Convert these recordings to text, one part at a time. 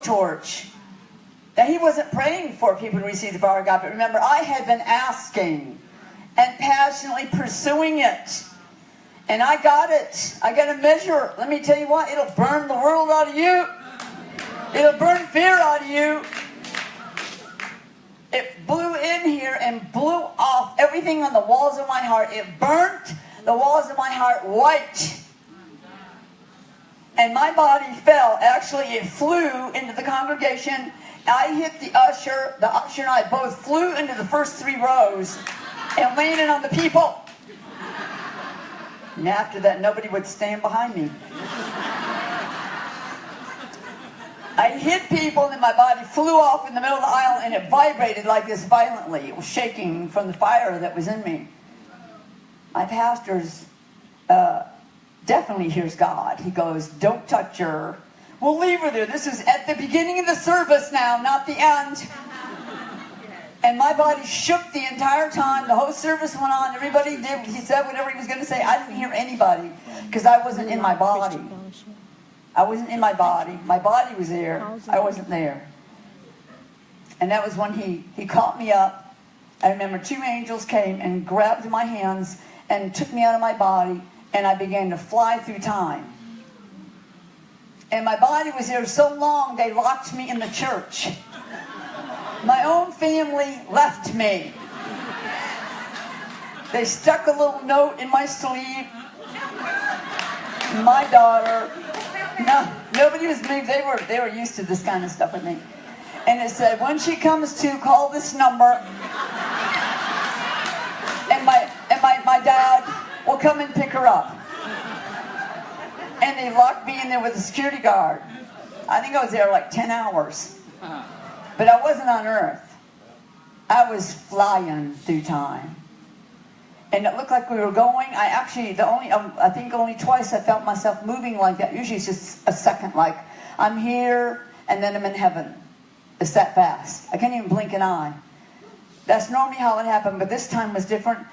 blowtorch. That he wasn't praying for people to receive the fire of God, but remember, I had been asking and passionately pursuing it. And I got it. I got a measure. Let me tell you what, it'll burn the world out of you. It'll burn fear out of you. It blew in here and blew off everything on the walls of my heart. It burnt the walls of my heart white. And my body fell. Actually, it flew into the congregation. I hit the usher. The usher and I both flew into the first 3 rows and landed on the people. And after that, nobody would stand behind me. I hit people, and then my body flew off in the middle of the aisle, and it vibrated like this violently. It was shaking from the fire that was in me. My pastor's definitely hears God. He goes, don't touch her. We'll leave her there. This is at the beginning of the service now, not the end. And my body shook the entire time. The whole service went on. Everybody did. He said whatever he was going to say. I didn't hear anybody because I wasn't in my body. I wasn't in my body. My body was there. I wasn't there. And that was when he caught me up. I remember 2 angels came and grabbed my hands and took me out of my body, and I began to fly through time. And my body was there so long, they locked me in the church. My own family left me. They stuck a little note in my sleeve. My daughter, no, nobody was moved. They were used to this kind of stuff with me. And it said, when she comes to, call this number. And my dad will come and pick her up. And they locked me in there with a security guard. I think I was there like 10 hours. But I wasn't on earth. I was flying through time. And it looked like we were going. I think only twice I felt myself moving like that. Usually it's just a second, like I'm here and then I'm in heaven. It's that fast. I can't even blink an eye. That's normally how it happened, but this time was different.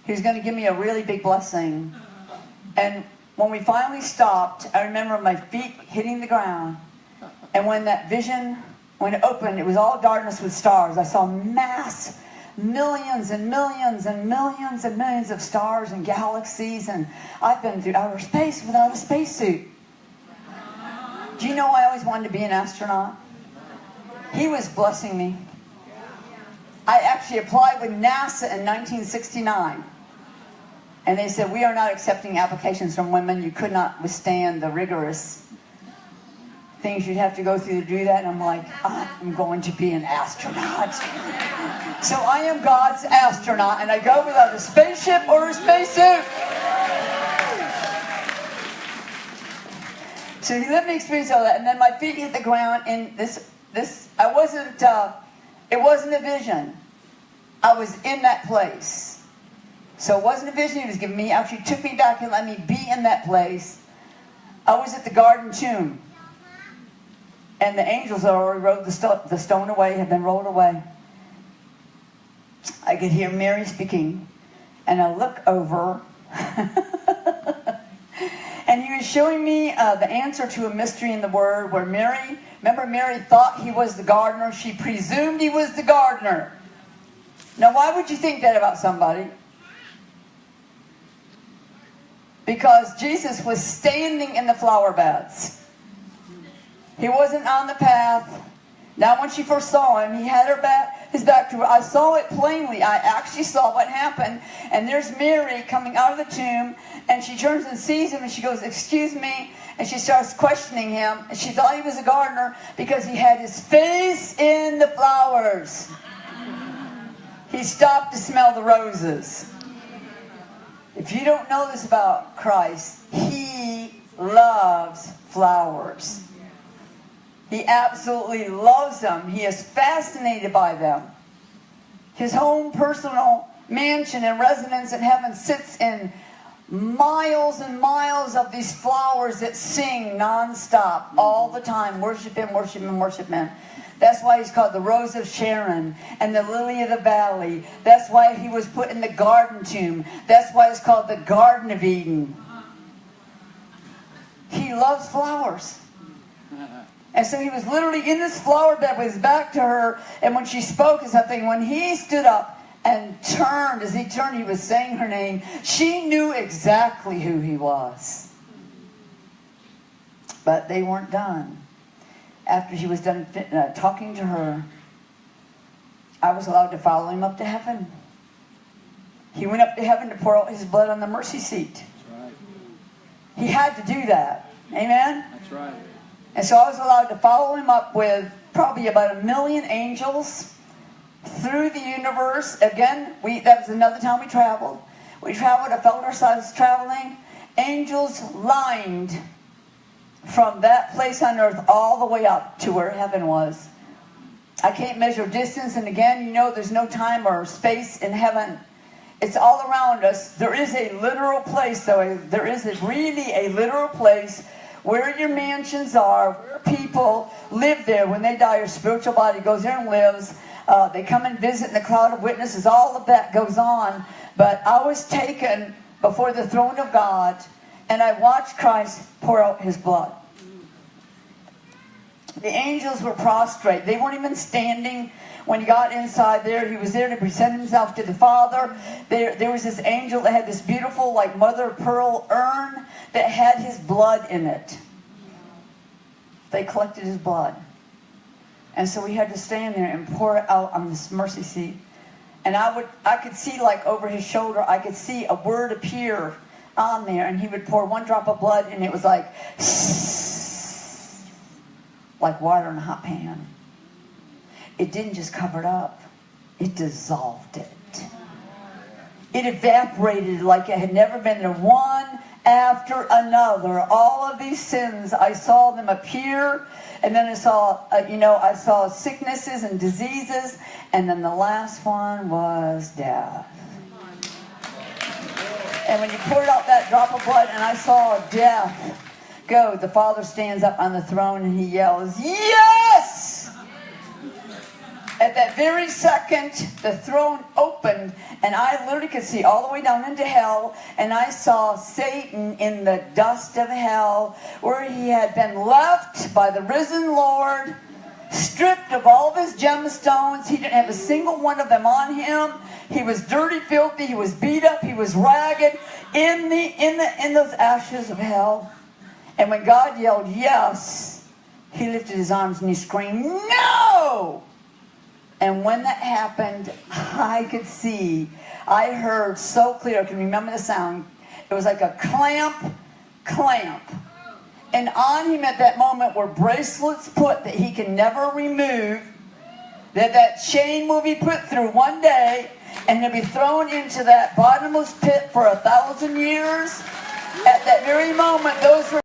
He was going to give me a really big blessing. And when we finally stopped, I remember my feet hitting the ground. And when that vision, when it opened, it was all darkness with stars. I saw millions and millions and millions and millions of stars and galaxies. And I've been through outer space without a spacesuit. Do you know I always wanted to be an astronaut? He was blessing me. I actually applied with NASA in 1969. And they said, we are not accepting applications from women. You could not withstand the rigorous things you'd have to go through to do that. And I'm like, I'm going to be an astronaut. So I am God's astronaut, and I go without a spaceship or a spacesuit. So he let me experience all that. And then my feet hit the ground, and it wasn't a vision. I was in that place. So it wasn't a vision he was giving me. He actually took me back and let me be in that place. I was at the garden tomb. And the angels had already rolled the stone away, had been rolled away. I could hear Mary speaking. And I look over. And he was showing me the answer to a mystery in the Word where Mary thought he was the gardener. She presumed he was the gardener. Now, why would you think that about somebody? Because Jesus was standing in the flower beds. He wasn't on the path. Now, when she first saw him, he had his back to her. I saw it plainly. I actually saw what happened. And there's Mary coming out of the tomb, and she turns and sees him, and she goes, excuse me. And she starts questioning him. And she thought he was a gardener because he had his face in the flowers. He stopped to smell the roses. If you don't know this about Christ, he loves flowers. He absolutely loves them. He is fascinated by them. His home personal mansion and residence in heaven sits in miles and miles of these flowers that sing nonstop all the time. Worship him, worship him, worship him. That's why he's called the Rose of Sharon and the Lily of the Valley. That's why he was put in the garden tomb. That's why it's called the Garden of Eden. He loves flowers. And so he was literally in this flower bed with his back to her. And when she spoke or something, when he stood up and turned, as he turned, he was saying her name. She knew exactly who he was. But they weren't done. After he was done talking to her, I was allowed to follow him up to heaven. He went up to heaven to pour out his blood on the mercy seat. That's right. He had to do that. Amen? That's right. And so I was allowed to follow him up with probably about 1 million angels through the universe. Again, that was another time we traveled. We traveled, I felt ourselves traveling. Angels lined from that place on earth all the way up to where heaven was. I can't measure distance, and again, you know, there's no time or space in heaven. It's all around us. There is a literal place, though. There is really a literal place where your mansions are, where people live there. When they die, your spiritual body goes there and lives. They come and visit in the cloud of witnesses. All of that goes on. But I was taken before the throne of God, and I watched Christ pour out his blood. The angels were prostrate. They weren't even standing. When he got inside there, he was there to present himself to the Father. There was this angel that had this beautiful, like mother of pearl urn that had his blood in it. They collected his blood. And so we had to stand there and pour it out on this mercy seat. And I could see, like over his shoulder, I could see a word appear on there, and he would pour one drop of blood, and it was like water in a hot pan. It didn't just cover it up. It dissolved it. It evaporated like it had never been there. One after another. All of these sins, I saw them appear. And then I saw sicknesses and diseases. And then the last one was death. And when you poured out that drop of blood and I saw death go, the Father stands up on the throne and he yells, "Yes!" At that very second, the throne opened, and I literally could see all the way down into hell, and I saw Satan in the dust of hell, where he had been left by the risen Lord, stripped of all of his gemstones. He didn't have a single one of them on him. He was dirty, filthy, he was beat up, he was ragged, in those ashes of hell. And when God yelled, "Yes," he lifted his arms and he screamed, "No!" And when that happened, I could see, I heard so clear, I can remember the sound. It was like a clamp. And on him at that moment were bracelets put that he can never remove, that chain will be put through one day, and he'll be thrown into that bottomless pit for 1,000 years. At that very moment, those were